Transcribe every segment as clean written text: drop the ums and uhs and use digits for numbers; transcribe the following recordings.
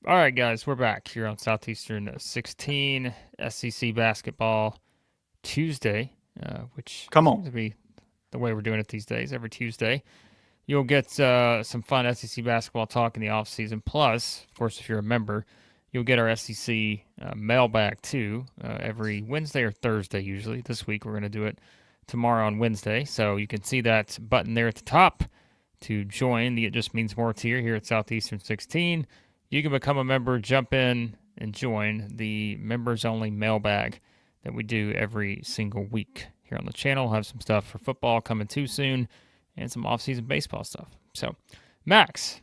All right, guys, we're back here on Southeastern 16 SEC basketball Tuesday, which Come on. seems to be the way we're doing it these days. Every Tuesday, you'll get some fun SEC basketball talk in the off season. Plus, of course, if you're a member, you'll get our SEC mailbag too every Wednesday or Thursday. Usually, this week we're going to do it tomorrow on Wednesday. So you can see that button there at the top to join the It Just Means More tier here at Southeastern 16. You can become a member, jump in, and join the members only mailbag that we do every single week here on the channel. We'll have some stuff for football coming too soon and some off-season baseball stuff. So, Max,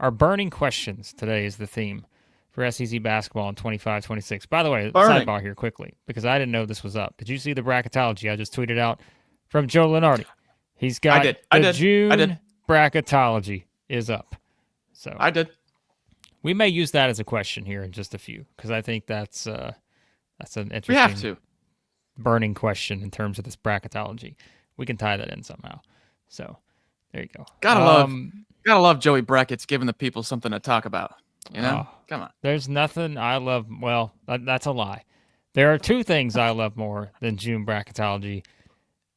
our burning questions today is the theme for SEC basketball in 25-26. By the way, Burning. sidebar here quickly, because I didn't know this was up. Did you see the bracketology I just tweeted out from Joe Lenardi? He's got the June bracketology is up. So I did. We may use that as a question here in just a few, because I think that's an interesting We have to. burning question in terms of this bracketology. We can tie that in somehow. So there you go. Gotta love Joey Brackets giving the people something to talk about. You know? Come on. There's nothing I love. Well, that's a lie. There are two things I love more than June bracketology.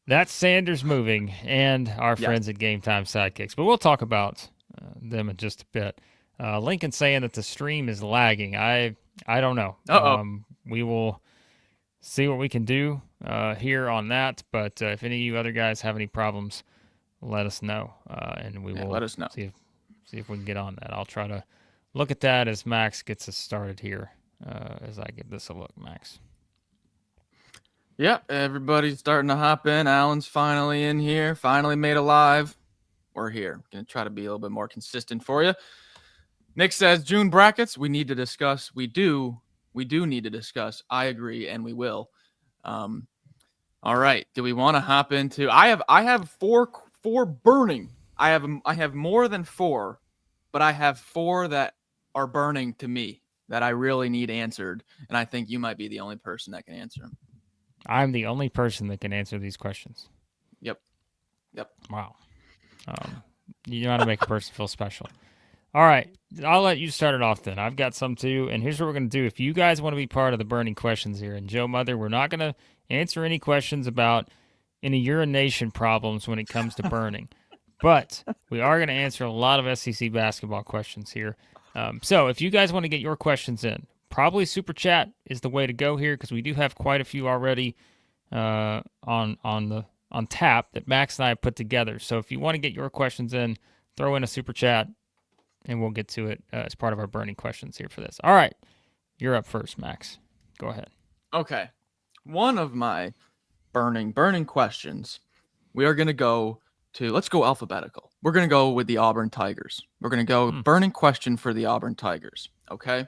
That's Sanders moving and our friends at Game Time Sidekicks. But we'll talk about them in just a bit. Lincoln saying that the stream is lagging. I don't know. We will see what we can do here on that. But if any of you other guys have any problems, let us know, and we will let us know. See if we can get on that. I'll try to look at that as Max gets us started here. As I give this a look, Max. Yeah, everybody's starting to hop in. Alan's finally in here. Finally made it live. We're here. Gonna try to be a little bit more consistent for you. Nick says June brackets. We need to discuss. We do need to discuss. I agree, and we will. All right. Do we want to hop into? I have four burning. I have more than four, but I have four that are burning to me that I really need answered, and I think you might be the only person that can answer them. I'm the only person that can answer these questions. Yep. Wow. You know how to make a person feel special. All right. I'll let you start it off then. I've got some too. And here's what we're going to do. If you guys want to be part of the burning questions here, and Joe Mother, we're not going to answer any questions about any urination problems when it comes to burning. But we are going to answer a lot of SEC basketball questions here. So if you guys want to get your questions in, probably Super Chat is the way to go here, because we do have quite a few already on tap that Max and I have put together. So if you want to get your questions in, throw in a Super Chat, and we'll get to it as part of our burning questions here for this. All right, you're up first, Max. Go ahead. Okay. One of my burning questions, we are going to go to, let's go alphabetical. We're going to go with the Auburn Tigers. We're going to go burning question for the Auburn Tigers. Okay.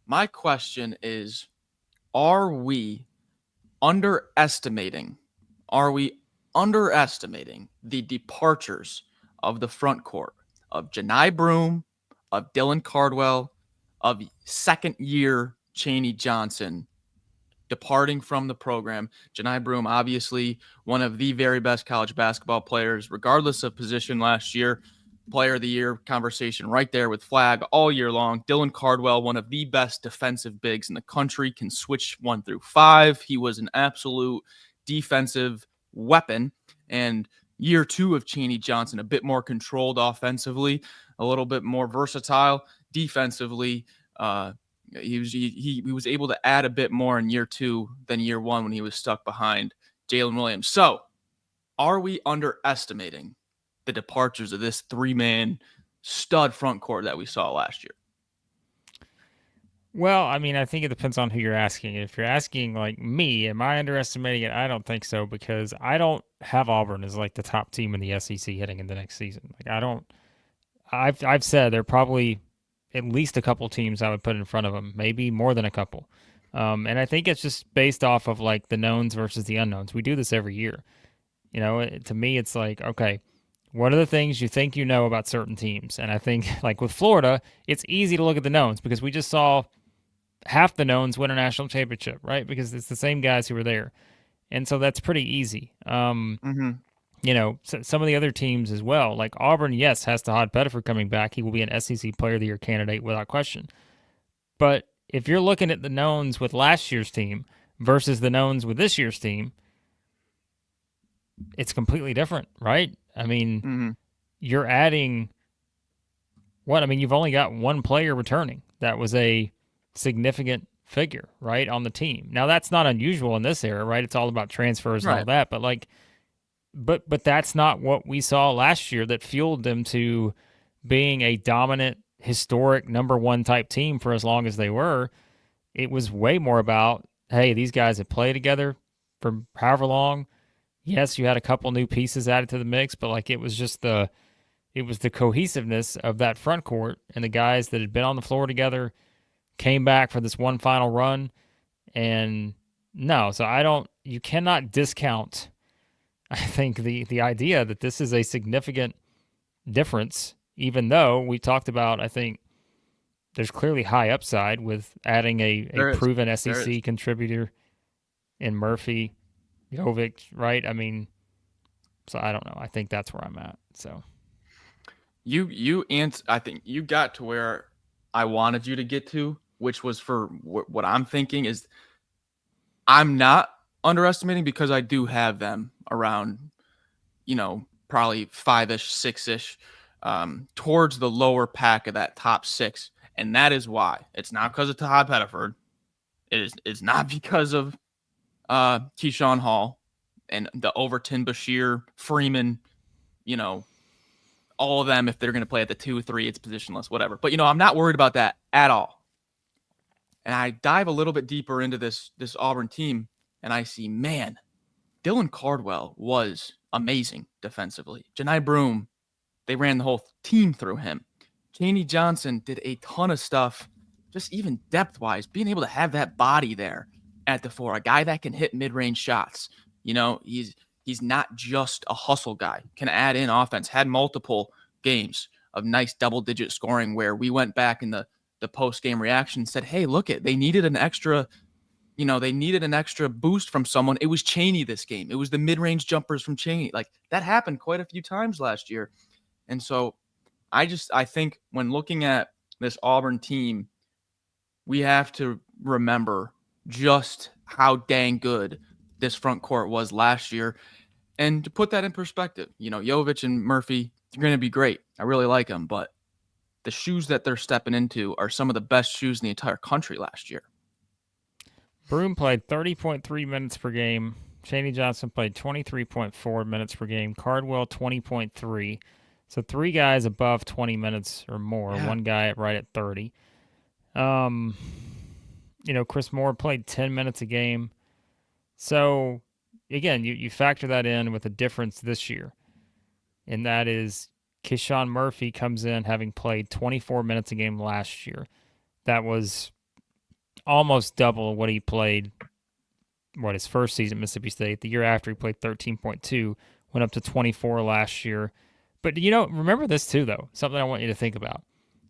My question is, are we underestimating the departures of the front court of Janai Broome, of Dylan Cardwell, of second-year Chaney Johnson departing from the program? Janai Broome, obviously one of the very best college basketball players, regardless of position last year. Player of the year conversation right there with Flag all year long. Dylan Cardwell, one of the best defensive bigs in the country, can switch 1 through 5. He was an absolute defensive weapon. And year 2 of Chaney Johnson, a bit more controlled offensively, a little bit more versatile defensively. He was able to add a bit more in year 2 than year 1 when he was stuck behind Jalen Williams. So are we underestimating the departures of this 3-man stud front court that we saw last year? Well, I mean, I think it depends on who you're asking. If you're asking like me, am I underestimating it? I don't think so, because I don't have Auburn as like the top team in the SEC heading into next season. Like I've said there are probably at least a couple teams I would put in front of them, maybe more than a couple. And I think it's just based off of like the knowns versus the unknowns. We do this every year. You know, to me, it's like, okay, what are the things you think you know about certain teams? And I think, like with Florida, it's easy to look at the knowns because we just saw half the knowns win a national championship, right? Because it's the same guys who were there. And so that's pretty easy. You know, some of the other teams as well, like Auburn, yes, has Tahad Pettiford coming back. He will be an SEC Player of the Year candidate without question. But if you're looking at the knowns with last year's team versus the knowns with this year's team, it's completely different, right? I mean, Mm-hmm. you're adding what? I mean, you've only got one player returning. That was a significant figure, right, on the team. Now that's not unusual in this era, right? It's all about transfers and all Right. that, but like but that's not what we saw last year that fueled them to being a dominant historic number 1 type team for as long as they were. It was way more about, hey, these guys have played together for however long. Yes, you had a couple new pieces added to the mix, but like it was the cohesiveness of that front court and the guys that had been on the floor together came back for this one final run. And no, so you cannot discount, I think, the idea that this is a significant difference, even though we talked about, I think there's clearly high upside with adding a There is. proven There is. SEC contributor in Murphy, Jovic, right? I mean, so I don't know. I think that's where I'm at. So I think you got to where I wanted you to get to, which was for what I'm thinking is I'm not underestimating because I do have them around, probably 5-ish, 6-ish, towards the lower pack of that top 6. And that is why. It's not because of Todd Pettiford. It's not because of Keyshawn Hall and the Overton, Bashir, Freeman, all of them. If they're going to play at the 2, 3, it's positionless, whatever. But, I'm not worried about that at all. And I dive a little bit deeper into this Auburn team, and I see, man, Dylan Cardwell was amazing defensively. Janai Broome, they ran the whole team through him. Chaney Johnson did a ton of stuff, just even depth-wise, being able to have that body there at the 4, a guy that can hit mid-range shots. He's not just a hustle guy, can add in offense, had multiple games of nice double-digit scoring where we went back in the post-game reaction and said, hey, look it, they needed an extra boost from someone. It was Chaney this game. It was the mid-range jumpers from Chaney. Like, that happened quite a few times last year. And so I think when looking at this Auburn team, we have to remember just how dang good this front court was last year. And to put that in perspective, Jovic and Murphy, they're going to be great. I really like them, but the shoes that they're stepping into are some of the best shoes in the entire country last year. Broome played 30.3 minutes per game. Chaney Johnson played 23.4 minutes per game. Cardwell 20.3. So 3 guys above 20 minutes or more. Yeah. One guy right at 30. Chris Moore played 10 minutes a game. So again, you factor that in with a difference this year, and that is Keyshawn Murphy comes in having played 24 minutes a game last year. That was almost double what he played, his first season at Mississippi State. The year after, he played 13.2, went up to 24 last year. But, remember this too, though, something I want you to think about.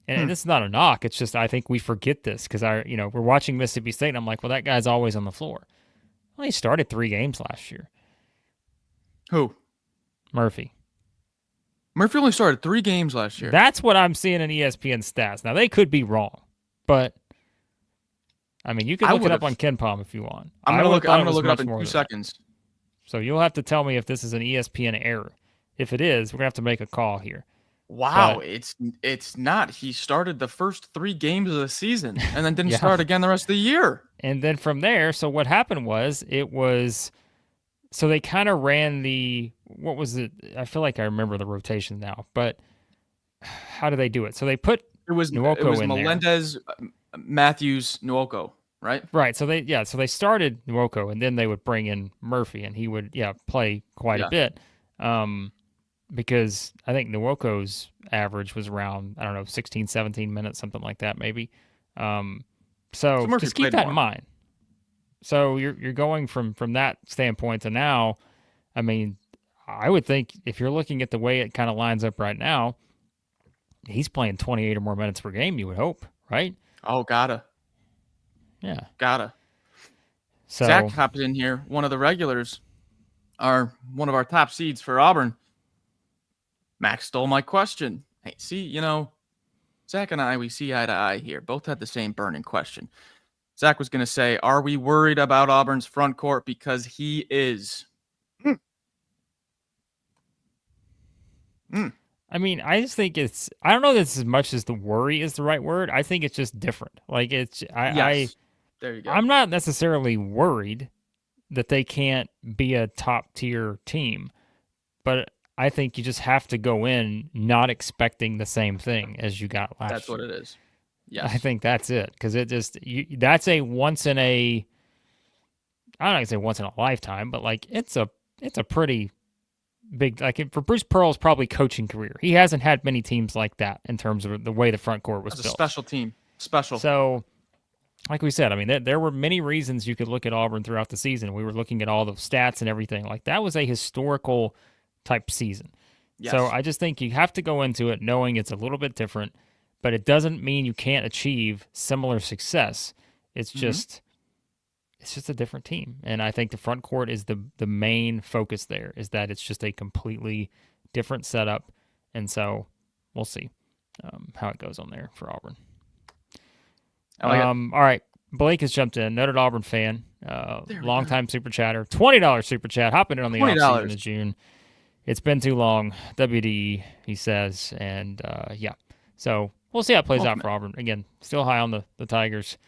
And this is not a knock. It's just I think we forget this because, we're watching Mississippi State, and I'm like, well, that guy's always on the floor. Well, he started 3 games last year. Who? Murphy. Murphy only started 3 games last year. That's what I'm seeing in ESPN stats. Now, they could be wrong, but I mean, you can look it up on KenPom if you want. I'm going to look it up in 2 seconds. So you'll have to tell me if this is an ESPN error. If it is, we're going to have to make a call here. Wow, it's not. He started the first 3 games of the season and then didn't start again the rest of the year. And then from there, so what happened was so they kind of ran what was it? I feel like I remember the rotation now, but how do they do it? So they put Nwoko in Melendez, Matthews, Nwoko, right? Right. So they started Nwoko, and then they would bring in Murphy, and he would play quite a bit. Because I think Nwoko's average was around, 16, 17 minutes, something like that, maybe. So just keep that in mind. So you're going from that standpoint to now. I mean, I would think if you're looking at the way it kind of lines up right now, he's playing 28 or more minutes per game, you would hope, right? Oh, gotta. Yeah. Gotta. So Zach hopped in here, one of the regulars, one of our top seeds for Auburn. Max stole my question. Hey, see, Zach and I, we see eye to eye here. Both had the same burning question. Zach was going to say, are we worried about Auburn's front court? Because he is. I mean, I just think I don't know that it's as much as the worry is the right word. I think it's just different. Like Yes. There you go. I'm not necessarily worried that they can't be a top tier team, but I think you just have to go in not expecting the same thing as you got last year. That's what it is. Yes. I think that's it, because that's a once in a, I don't know, say once in a lifetime, but like it's a pretty big, like for Bruce Pearl's probably coaching career. He hasn't had many teams like that in terms of the way the front court was built. A special team. Special. So, like we said, I mean, there were many reasons you could look at Auburn throughout the season. We were looking at all the stats and everything. Like that was a historical type season. Yes. So I just think you have to go into it knowing it's a little bit different, but it doesn't mean you can't achieve similar success. It's just a different team. And I think the front court is the main focus there, is that it's just a completely different setup. And so we'll see how it goes on there for Auburn. All right. Blake has jumped in, noted Auburn fan, longtime super chatter, $20 super chat, hopping in on the offseason in June. It's been too long. WD, he says. And yeah. So we'll see how it plays out for Auburn. Again, still high on the Tigers.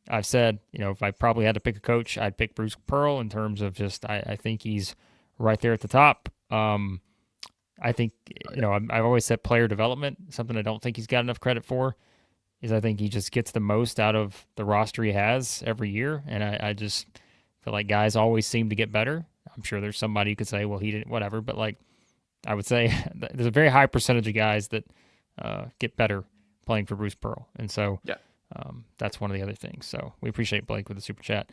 I've said, if I probably had to pick a coach, I'd pick Bruce Pearl in terms of just, I think he's right there at the top. I think, I've always said player development, something I don't think he's got enough credit for, is I think he just gets the most out of the roster he has every year. And I just feel like guys always seem to get better. I'm sure there's somebody who could say, well, he didn't, whatever. But like, I would say there's a very high percentage of guys that get better playing for Bruce Pearl. And so that's one of the other things. So we appreciate Blake with the super chat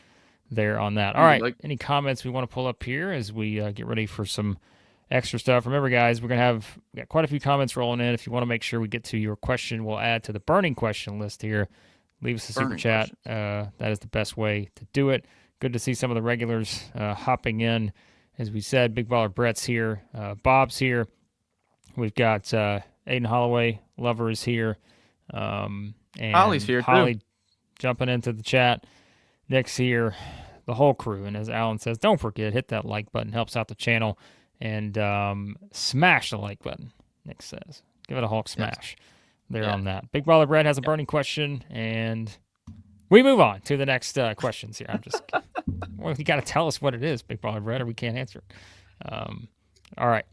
there on that. All right. Any comments we want to pull up here as we get ready for some extra stuff? Remember, guys, we got quite a few comments rolling in. If you want to make sure we get to your question, we'll add to the burning question list here. Leave us a super chat. That is the best way to do it. Good to see some of the regulars hopping in. As we said, Big Baller Brett's here. Bob's here. We've got Aiden Holloway. Lover is here. And Holly's here, Holly too. Jumping into the chat. Nick's here. The whole crew. And as Alan says, don't forget, hit that like button. Helps out the channel. And smash the like button, Nick says. Give it a Hulk smash there on that. Big Baller Brett has a burning question, and we move on to the next questions here. I'm just, well, you got to tell us what it is, Big Baller Brett, or we can't answer it. All right.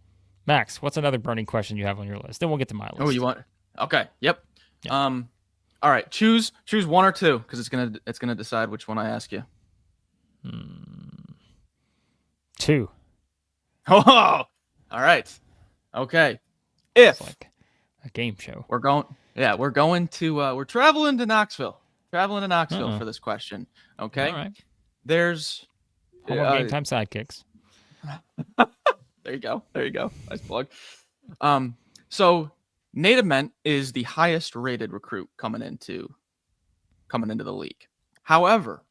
Max, what's another burning question you have on your list? Then we'll get to my list. Oh, you want? Okay. Yep. All right. Choose one or two, because it's gonna decide which one I ask you. Two. Oh, all right. Okay. If it's like a game show, we're going to we're traveling to Knoxville. For this question. Okay. All right. There's GAMETIME Sidekicks. There you go. Nice plug. So Nate Ament is the highest rated recruit coming into the league. However,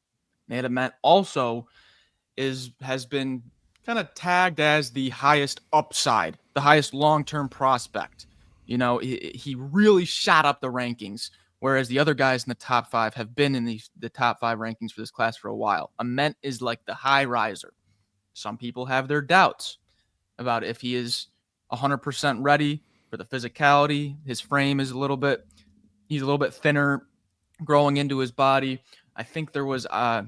Nate Ament also has been kind of tagged as the highest upside, the highest long-term prospect. He really shot up the rankings, whereas the other guys in the top 5 have been in the top 5 rankings for this class for a while. Ament is like the high riser. Some people have their doubts about if he is 100% ready for the physicality. His frame is he's a little bit thinner growing into his body. I think there was I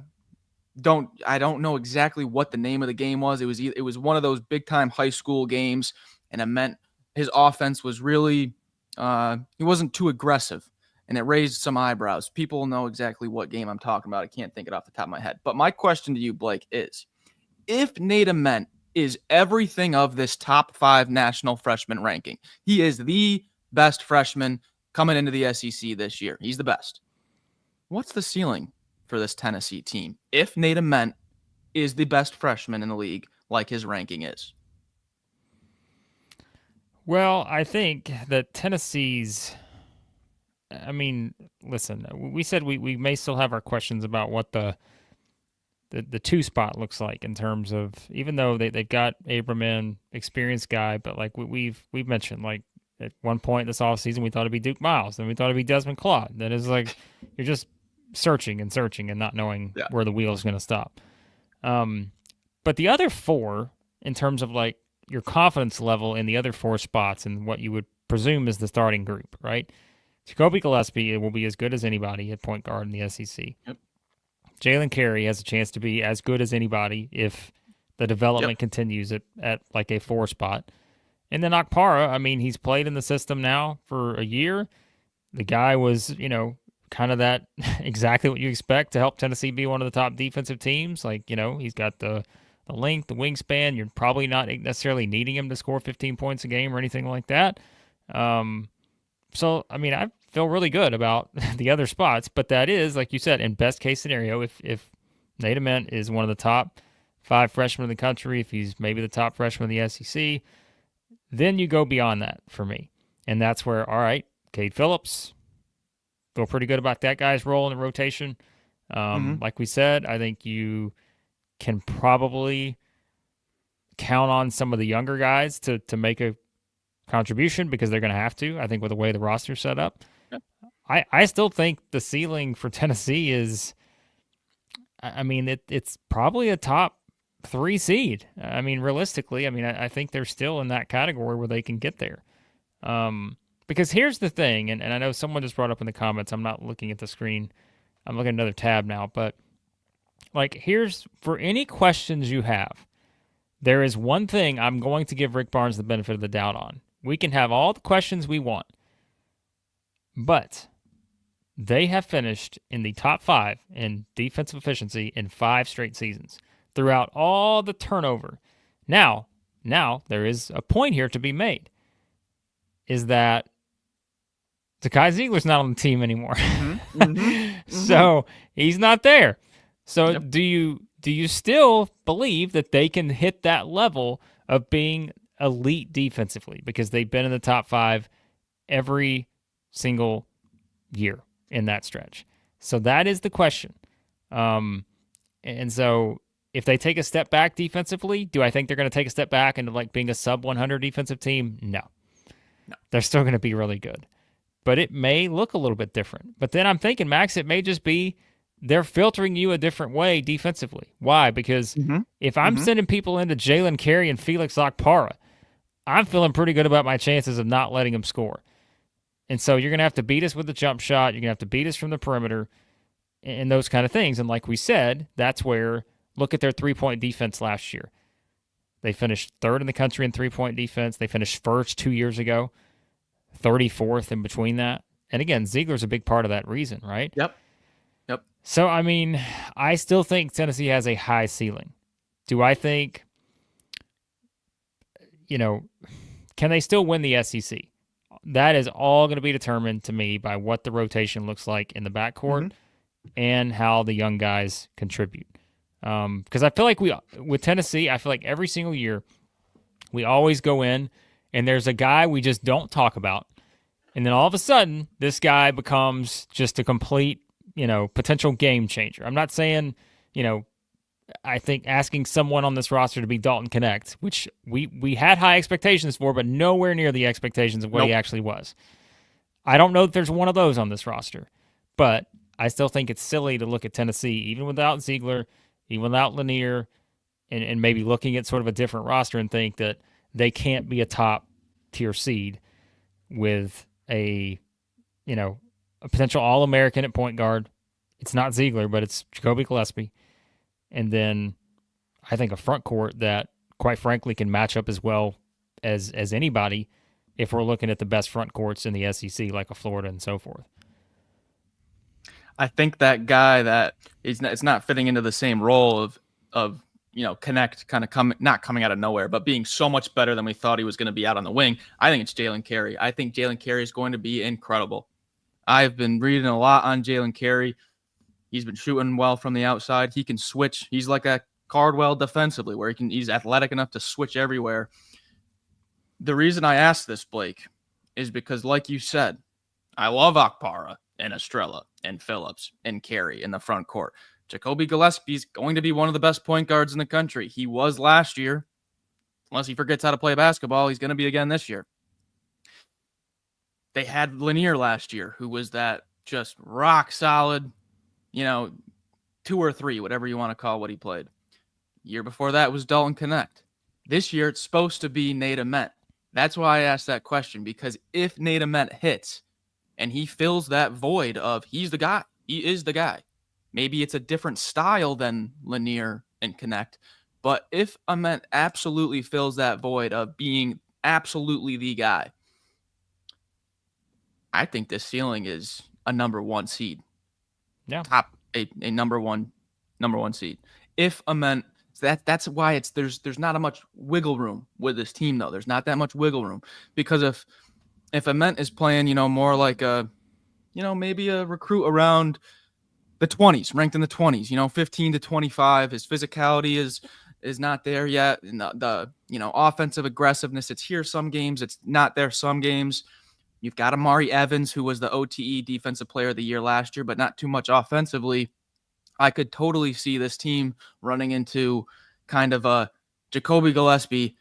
don't know exactly what the name of the game was. It was one of those big time high school games, and it meant his offense was really he wasn't too aggressive, and it raised some eyebrows. People know exactly what game I'm talking about. I can't think it off the top of my head. But my question to you, Blake, is if Nate Ament is everything of this top 5 national freshman ranking, he is the best freshman coming into the SEC this year. He's the best. What's the ceiling for this Tennessee team if Nate Ament is the best freshman in the league like his ranking is? Well, I think that listen, we said we may still have our questions about what the 2 spot looks like in terms of, even though they've got Abram in, experienced guy, but like we've mentioned, like At one point this offseason, we thought it'd be Duke Miles. Then we thought it'd be Desmond Claude. Then it's like you're just searching and not knowing where the wheel is going to stop. But the other four, in terms of like your confidence level in the other four spots and what you would presume is the starting group, right? Jacoby Gillespie will be as good as anybody at point guard in the SEC. Yep. Jalen Carey has a chance to be as good as anybody if the development continues at like a 4 spot. And then Okpara, I mean, he's played in the system now for a year. The guy was, kind of that exactly what you expect to help Tennessee be one of the top defensive teams. Like, he's got the length, the wingspan. You're probably not necessarily needing him to score 15 points a game or anything like that. So, I mean, I feel really good about the other spots, but that is, like you said, in best case scenario, if Nate Ament is one of the top 5 freshmen in the country, if he's maybe the top freshman in the SEC, then you go beyond that for me. And that's where, all right, Cade Phillips, feel pretty good about that guy's role in the rotation. Like we said, I think you can probably count on some of the younger guys to make a contribution because they're going to have to, I think, with the way the roster's set up. Yep. I still think the ceiling for Tennessee is, I mean, it's probably a top 3 seed. I mean, realistically, I think they're still in that category where they can get there. Because here's the thing, and I know someone just brought up in the comments, I'm not looking at the screen, I'm looking at another tab now, but like here's, for any questions you have, there is one thing I'm going to give Rick Barnes the benefit of the doubt on. We can have all the questions we want, but they have finished in the top 5 in defensive efficiency in 5 straight seasons throughout all the turnover. Now, there is a point here to be made, is that Zakai Ziegler's not on the team anymore. So he's not there. So do you still believe that they can hit that level of being elite defensively? Because they've been in the top 5 every single year in that stretch. So that is the question. And so if they take a step back defensively, do I think they're going to take a step back into like being a sub 100 defensive team? No. They're still going to be really good. But it may look a little bit different. But then I'm thinking, Max, it may just be they're filtering you a different way defensively. Why? Because if I'm sending people into Jalen Carey and Felix Okpara, I'm feeling pretty good about my chances of not letting them score. And so you're going to have to beat us with the jump shot. You're going to have to beat us from the perimeter and those kind of things. And like we said, that's where, look at their 3-point defense last year. They finished 3rd in the country in 3-point defense. They finished 1st 2 years ago, 34th in between that. And again, Ziegler's a big part of that reason, right? Yep. So, I mean, I still think Tennessee has a high ceiling. Do I think, can they still win the SEC? That is all going to be determined to me by what the rotation looks like in the backcourt and how the young guys contribute. Because I feel like with Tennessee, I feel like every single year we always go in and there's a guy we just don't talk about. And then all of a sudden, this guy becomes just a complete, potential game changer. I'm not saying, I think asking someone on this roster to be Dalton Connect, which we had high expectations for, but nowhere near the expectations of what he actually was. I don't know that there's one of those on this roster, but I still think it's silly to look at Tennessee, even without Ziegler, even without Lanier, and maybe looking at sort of a different roster and think that they can't be a top-tier seed with a potential All-American at point guard. It's not Ziegler, but it's Jacoby Gillespie. And then I think a front court that, quite frankly, can match up as well as anybody if we're looking at the best front courts in the SEC, like a Florida and so forth. I think that guy that it's not fitting into the same role of Connect kind of not coming out of nowhere, but being so much better than we thought he was going to be out on the wing. I think it's Jalen Carey. I think Jalen Carey is going to be incredible. I've been reading a lot on Jalen Carey. He's been shooting well from the outside. He can switch. He's like a Cardwell defensively, where he's athletic enough to switch everywhere. The reason I asked this, Blake, is because, like you said, I love Okpara and Estrella and Phillips and Carey in the front court. Jacoby Gillespie is going to be one of the best point guards in the country. He was last year. Unless he forgets how to play basketball, he's going to be again this year. They had Lanier last year, who was that just rock solid, 2 or 3, whatever you want to call what he played. Year before that was Dalton Connect. This year it's supposed to be Nate Ament. That's why I asked that question, because if Nate Ament hits and he fills that void of he's the guy, he is the guy. Maybe it's a different style than Lanier and Connect, but if Ament absolutely fills that void of being absolutely the guy, I think this ceiling is a number 1 seed. Yeah. A number one seed. If Ament, that's why there's not much wiggle room with this team, though. There's not that much wiggle room, because if Ament is playing, more like maybe a recruit around the 20s, ranked in the 20s, 15 to 25, his physicality is not there yet. And the offensive aggressiveness, it's here some games, it's not there some games. You've got Amari Evans, who was the OTE Defensive Player of the Year last year, but not too much offensively. I could totally see this team running into kind of a Jacoby Gillespie,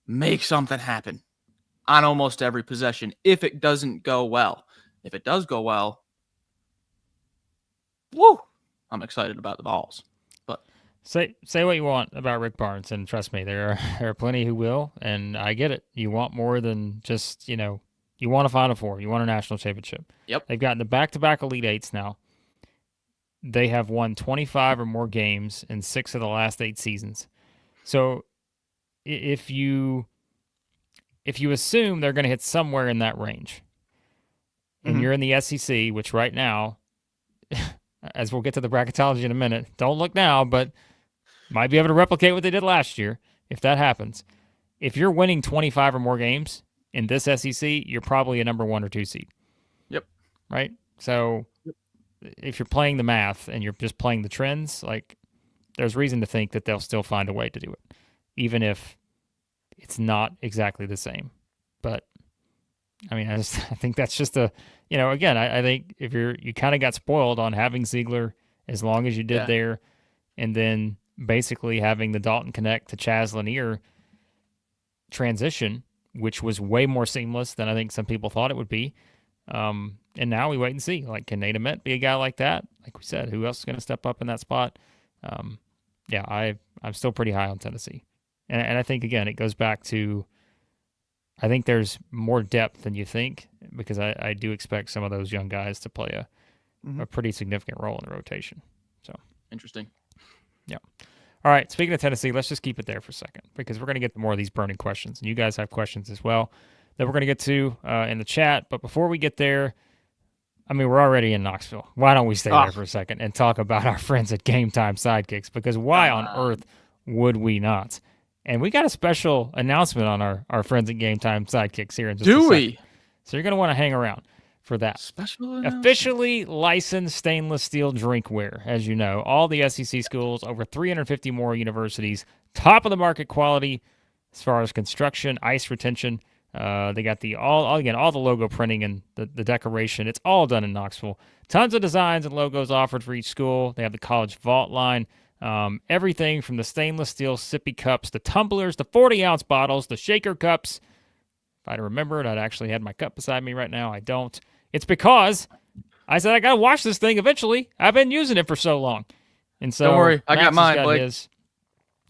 make something happen on almost every possession if it doesn't go well. If it does go well, woo, I'm excited about the balls. But say what you want about Rick Barnes, and trust me, there are plenty who will, and I get it. You want more than just, you want a Final Four. You want a national championship. Yep. They've gotten the back-to-back Elite Eights now. They have won 25 or more games in 6 of the last 8 seasons. So if you assume they're going to hit somewhere in that range, and you're in the SEC, which right now, as we'll get to the bracketology in a minute, don't look now, but might be able to replicate what they did last year if that happens. If you're winning 25 or more games in this SEC, you're probably a number 1 or 2 seed. Yep. Right? So if you're playing the math and you're just playing the trends, like, there's reason to think that they'll still find a way to do it, even if it's not exactly the same. But I mean, I think that's just again, I think if you kind of got spoiled on having Ziegler as long as you did there, and then basically having the Dalton Connect to Chaz Lanier transition, which was way more seamless than I think some people thought it would be. And now we wait and see. Like, can Nate Ament be a guy like that? Like we said, who else is going to step up in that spot? I'm still pretty high on Tennessee. And I think, again, it goes back to, I think there's more depth than you think, because I do expect some of those young guys to play a pretty significant role in the rotation. So interesting. Yeah. All right, speaking of Tennessee, let's just keep it there for a second, because we're going to get to more of these burning questions. And you guys have questions as well that we're going to get to in the chat. But before we get there, I mean, we're already in Knoxville. Why don't we stay there for a second and talk about our friends at GameTime Sidekicks? Because why on earth would we not? And we got a special announcement on our friends at GameTime Sidekicks here in just a second. Do we? So you're going to want to hang around for that. Special Officially licensed stainless steel drinkware, as you know. All the SEC schools, over 350 more universities, top of the market quality as far as construction, ice retention. They got all the logo printing and the decoration. It's all done in Knoxville. Tons of designs and logos offered for each school. They have the college vault line. Everything from the stainless steel sippy cups, the tumblers, the 40-ounce bottles, the shaker cups. If I'd remembered, I'd actually had my cup beside me right now. I don't. It's because I said I got to wash this thing eventually. I've been using it for so long. And so don't worry, I got mine, Blake. His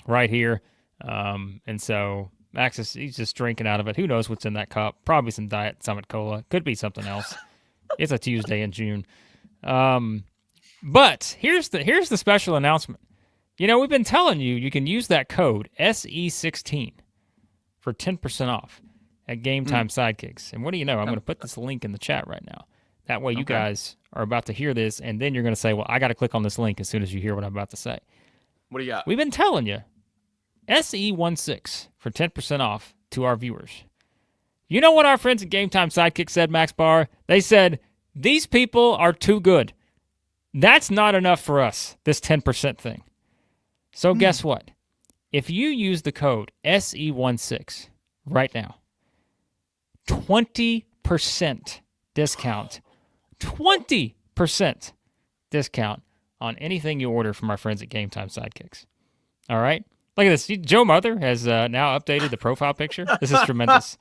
right here. And so Max he's just drinking out of it. Who knows what's in that cup? Probably some Diet Summit Cola. Could be something else. It's a Tuesday in June. But here's the special announcement. We've been telling you can use that code SE16 for 10% off at GameTime Sidekicks. And what do you know? I'm going to put this link in the chat right now. That way you guys are about to hear this, and then you're going to say, well, I got to click on this link as soon as you hear what I'm about to say. What do you got? We've been telling you, SE16 for 10% off to our viewers. You know what our friends at GameTime Sidekicks said, Max Barr? They said, these people are too good. That's not enough for us, this 10% thing. So guess what? If you use the code SE16 right now, 20% discount. 20% discount on anything you order from our friends at GameTime Sidekicks. All right? Look at this. Joe Mother has now updated the profile picture. This is tremendous.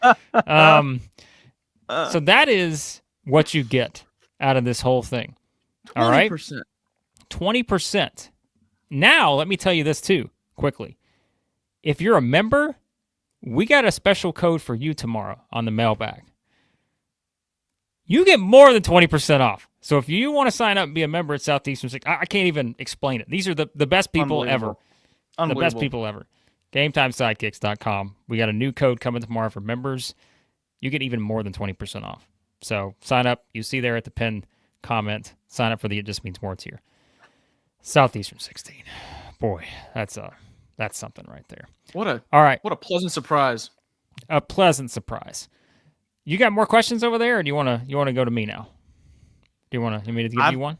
So that is what you get out of this whole thing. All right? 20%. 20%. Now, let me tell you this too, quickly. If you're a member, we got a special code for you tomorrow on the mailbag. You get more than 20% off. So if you want to sign up and be a member at Southeastern, I can't even explain it. These are the best people ever. The best people ever. GameTimeSidekicks.com. We got a new code coming tomorrow for members. You get even more than 20% off. So sign up. You see there at the pinned comment. Sign up for the It Just Means More tier. Southeastern 16. Boy, that's something right there. All right. What a pleasant surprise. A pleasant surprise. You got more questions over there, or do you want to go to me now? Do you want me to give you one?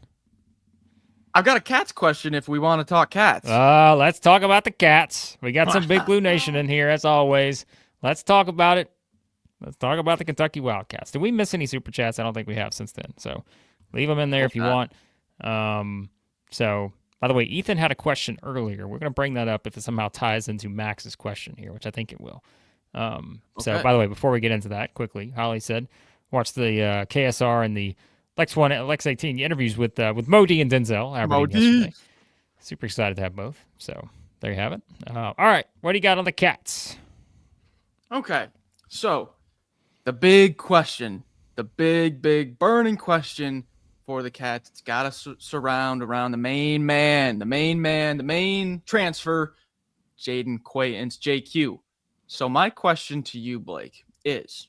I've got a cats question if we want to talk cats. Let's talk about the cats. We got some Big Blue Nation in here, as always. Let's talk about it. Let's talk about the Kentucky Wildcats. Did we miss any super chats? I don't think we have since then. So leave them in there if you want. So, by the way, Ethan had a question earlier. We're going to bring that up if it somehow ties into Max's question here, which I think it will. So, by the way, before we get into that, quickly, Holly said, watch the KSR and the Lex 18 interviews with Modi and Denzel Aberdeen yesterday. Super excited to have both. So, there you have it. All right, what do you got on the cats? Okay, so the big question, the big burning question for the cats, it's got to surround around the main man, the main transfer, Jaden Quaintance, JQ. So my question to you, Blake, is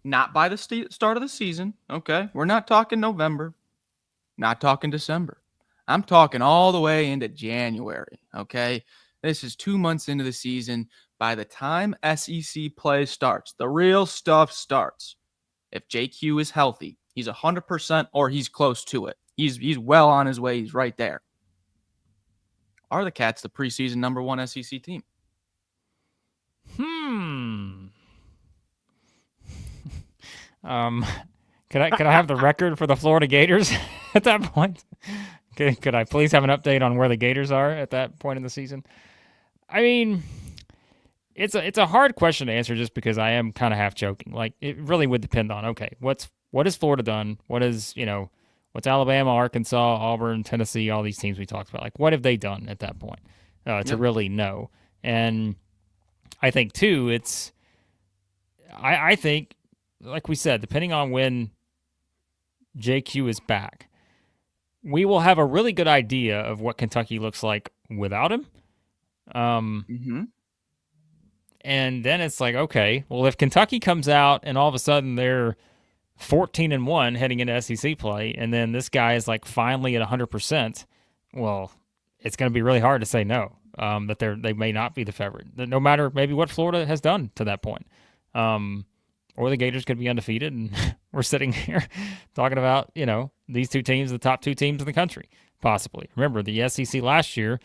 not by the start of the season, okay? We're not talking November, not talking December. I'm talking all the way into January, okay? This is 2 months into the season. By the time SEC play starts, the real stuff starts. If JQ is healthy, he's 100% or he's close to it. He's well on his way. He's right there. Are the Cats the preseason number 1 SEC team? Could I have the record for the Florida Gators at that point? Could I please have an update on where the Gators are at that point in the season? I mean, it's a hard question to answer just because I am kind of half joking. Like, it really would depend on, okay, what has Florida done? What's Alabama, Arkansas, Auburn, Tennessee, all these teams we talked about? Like, what have they done at that point to really know? And I think, too, I think, like we said, depending on when JQ is back, we will have a really good idea of what Kentucky looks like without him. And then it's like, okay, well, if Kentucky comes out and all of a sudden they're 14-1 heading into SEC play, and then this guy is like finally at 100%, well, it's going to be really hard to say no, that they may not be the favorite, no matter maybe what Florida has done to that point. Or the Gators could be undefeated, and we're sitting here talking about, these two teams, the top 2 teams in the country, possibly. Remember, the SEC last year,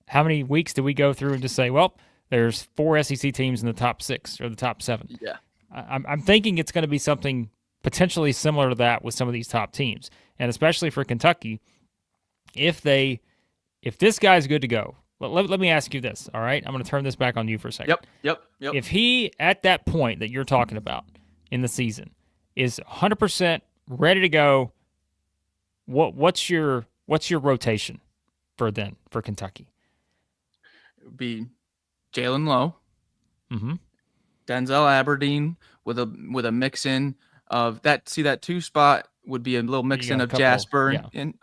how many weeks did we go through and just say, well, there's 4 SEC teams in the top 6 or the top 7? Yeah. I'm thinking it's going to be something potentially similar to that with some of these top teams. And especially for Kentucky, if this guy's good to go, let me ask you this, all right? I'm going to turn this back on you for a second. Yep. If he, at that point that you're talking about in the season, is 100% ready to go, what's your rotation for Kentucky? It would be Jalen Lowe, Denzel Aberdeen with a mix in of that. See, that 2 spot would be a little mix in of Jasper and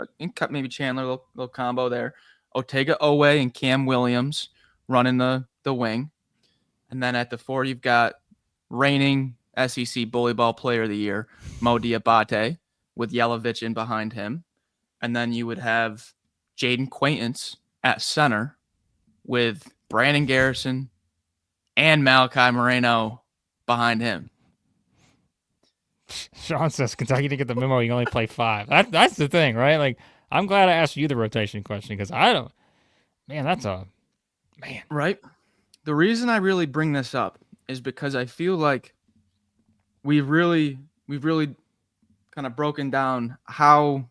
maybe Chandler, little combo there. Otega Owe and Cam Williams running the wing. And then at the 4, you've got reigning SEC Bully Ball Player of the Year, Mo Diabate, with Yelovich in behind him. And then you would have Jaden Quaintance at center with Brandon Garrison and Malachi Moreno behind him. Sean says Kentucky didn't get the memo. You can only play 5. That's the thing, right? Like, I'm glad I asked you the rotation question because Right. The reason I really bring this up is because I feel like we've really kind of broken down how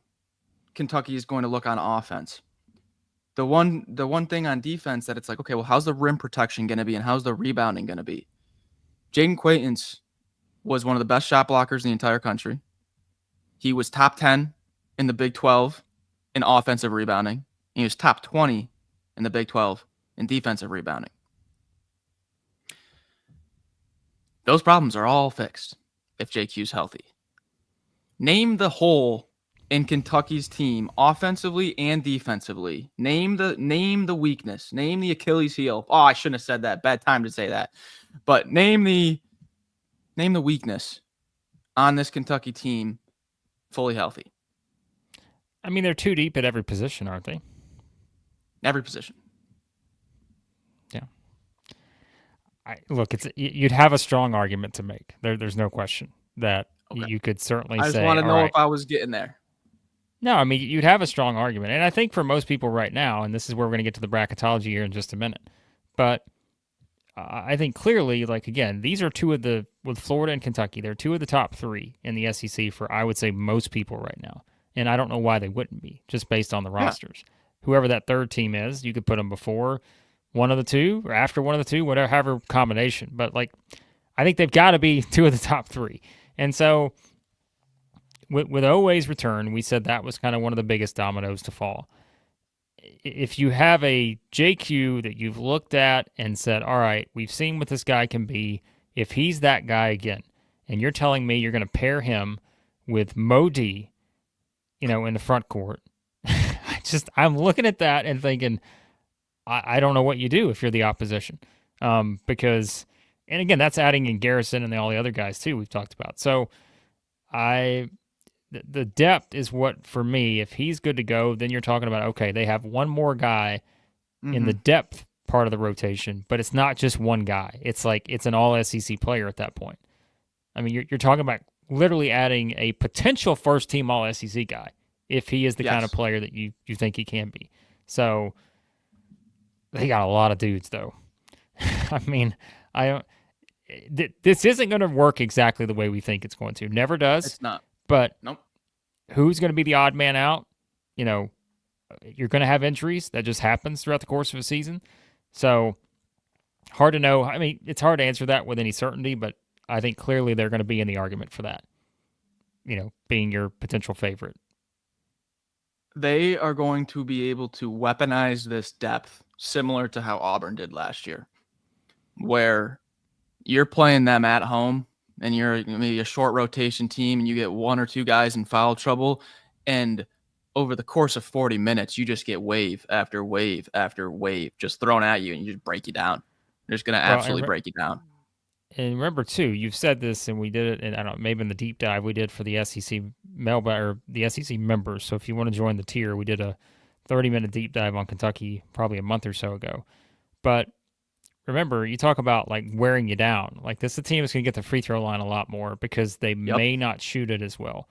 Kentucky is going to look on offense. The one thing on defense that it's like, okay, well, how's the rim protection going to be and how's the rebounding going to be? Jaden Quaintance was one of the best shot blockers in the entire country. He was top 10 in the Big 12 in offensive rebounding. He was top 20 in the Big 12 in defensive rebounding. Those problems are all fixed if JQ's healthy. Name the hole in Kentucky's team, offensively and defensively. Name the weakness. Name the Achilles heel. Oh, I shouldn't have said that. Bad time to say that. But name the weakness on this Kentucky team fully healthy. I mean, they're too deep at every position, aren't they? Every position. Yeah. Look, you'd have a strong argument to make. There's no question that you could certainly say. I just want to know if I was getting there. No, I mean, you'd have a strong argument. And I think for most people right now, and this is where we're going to get to the bracketology here in just a minute, but I think clearly, like, again, these are two of the, with Florida and Kentucky, they're two of the top three in the SEC for, I would say, most people right now. And I don't know why they wouldn't be, just based on the rosters. Whoever that third team is, you could put them before one of the two or after one of the two, whatever, however combination. But, like, I think they've got to be two of the top three. And so with Oweh's return, we said that was kind of one of the biggest dominoes to fall. If you have a JQ that you've looked at and said, all right, we've seen what this guy can be, if he's that guy again, and you're telling me you're going to pair him with Mo D, in the front court, I'm looking at that and thinking, I don't know what you do if you're the opposition. Because, and again, that's adding in Garrison and all the other guys too we've talked about. So the depth is what, for me, if he's good to go, then you're talking about, okay, they have one more guy in the depth part of the rotation, but it's not just one guy. It's like it's an all-SEC player at that point. I mean, you're talking about literally adding a potential first-team all-SEC guy if he is the kind of player that you think he can be. So they got a lot of dudes, though. I mean, this isn't going to work exactly the way we think it's going to. Never does. It's not. But nope. Who's going to be the odd man out? You're going to have injuries. That just happens throughout the course of a season. So hard to know. I mean, it's hard to answer that with any certainty, but I think clearly they're going to be in the argument for that, being your potential favorite. They are going to be able to weaponize this depth similar to how Auburn did last year, where you're playing them at home and you're maybe a short rotation team and you get one or two guys in foul trouble, and over the course of 40 minutes, you just get wave after wave after wave just thrown at you, and you just break you down. They're just going to absolutely break you down. And remember, too, you've said this, and we did it, and I don't know, maybe in the deep dive we did for the SEC mailbag or the SEC members. So if you want to join the tier, we did a 30-minute deep dive on Kentucky probably a month or so ago. But remember, you talk about like wearing you down. Like this, the team is going to get the free throw line a lot more because they may not shoot it as well.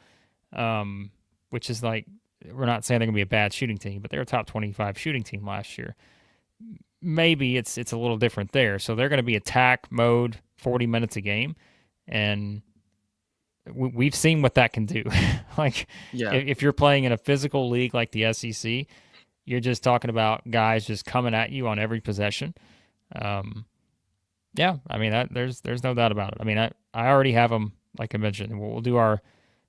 Which is like, we're not saying they're going to be a bad shooting team, but they're a top 25 shooting team last year. Maybe it's a little different there. So they're going to be attack mode 40 minutes a game, and we've seen what that can do. If you're playing in a physical league like the SEC, you're just talking about guys just coming at you on every possession. I mean, there's no doubt about it. I mean, I already have them, like I mentioned. We'll do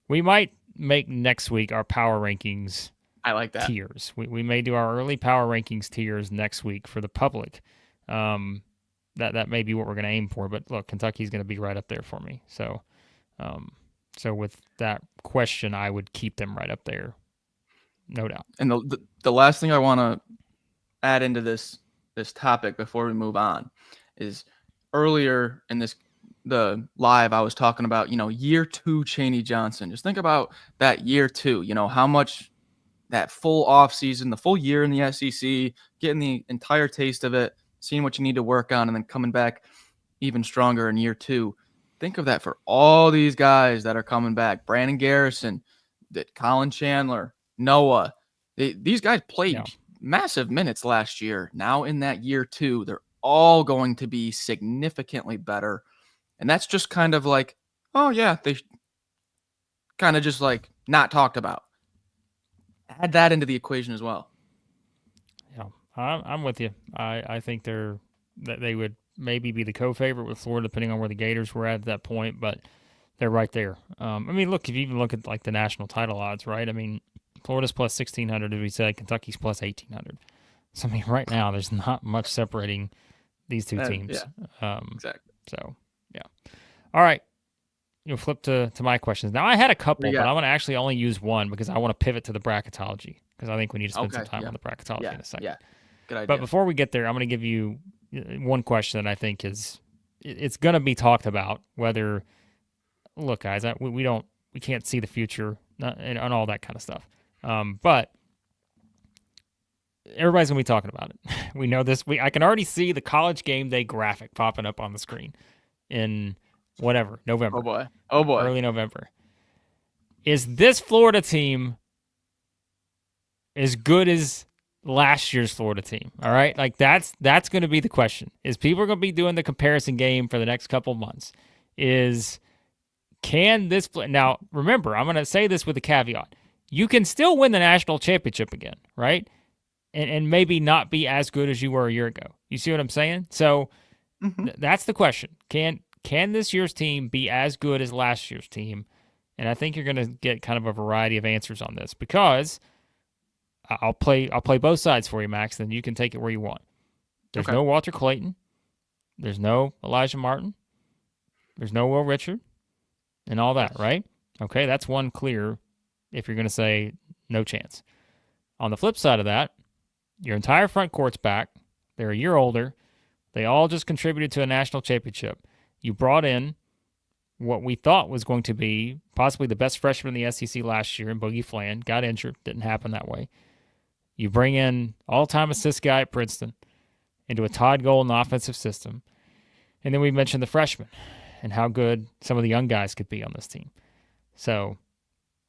we might make next week our power rankings. I like that. Tiers. We may do our early power rankings tiers next week for the public. That may be what we're going to aim for. But look, Kentucky's going to be right up there for me. So, so with that question, I would keep them right up there, no doubt. And the last thing I want to add into this topic before we move on is earlier in the live I was talking about, year 2 Chaney Johnson. Just think about that year 2, how much that full off season, the full year in the SEC, getting the entire taste of it, seeing what you need to work on, and then coming back even stronger in year 2. Think of that for all these guys that are coming back. Brandon Garrison, Colin Chandler, Noah. These guys played massive minutes last year. Now in that year 2, they're all going to be significantly better. And that's just kind of like, oh yeah, they kind of just like not talked about. Add that into the equation as well. Yeah, I'm with you. I think that they would maybe be the co-favorite with Florida, depending on where the Gators were at that point. But they're right there. I mean, look, if you even look at like the national title odds, right? I mean, Florida's plus 1,600, as we said. Kentucky's plus 1,800. So, I mean, right now, there's not much separating these two teams. Exactly. So, yeah. All right. You'll flip to my questions. Now, I had a couple, but I want to actually only use one because I want to pivot to the bracketology because I think we need to spend some time on the bracketology in a second. Yeah, good idea. But before we get there, I'm going to give you one question that I think it's going to be talked about. Whether, look, guys, we can't see the future and all that kind of stuff. But everybody's going to be talking about it. We know this. I can already see the college game day graphic popping up on the screen in November. Oh boy. Early November. Is this Florida team as good as last year's Florida team? All right? Like that's going to be the question. Is people are going to be doing the comparison game for the next couple months? Can this play? Now, remember, I'm going to say this with a caveat. You can still win the national championship again, right? And maybe not be as good as you were a year ago. You see what I'm saying? So that's the question. Can this year's team be as good as last year's team? And I think you're going to get kind of a variety of answers on this because I'll play both sides for you, Max, then you can take it where you want. There's no Walter Clayton. There's no Elijah Martin. There's no Will Richard and all that, right? Okay, that's one clear if you're going to say no chance. On the flip side of that, your entire front court's back. They're a year older. They all just contributed to a national championship. You brought in what we thought was going to be possibly the best freshman in the SEC last year in Boogie Flan. Got injured. Didn't happen that way. You bring in all-time assist guy at Princeton into a Todd Golden offensive system. And then we mentioned the freshmen and how good some of the young guys could be on this team. So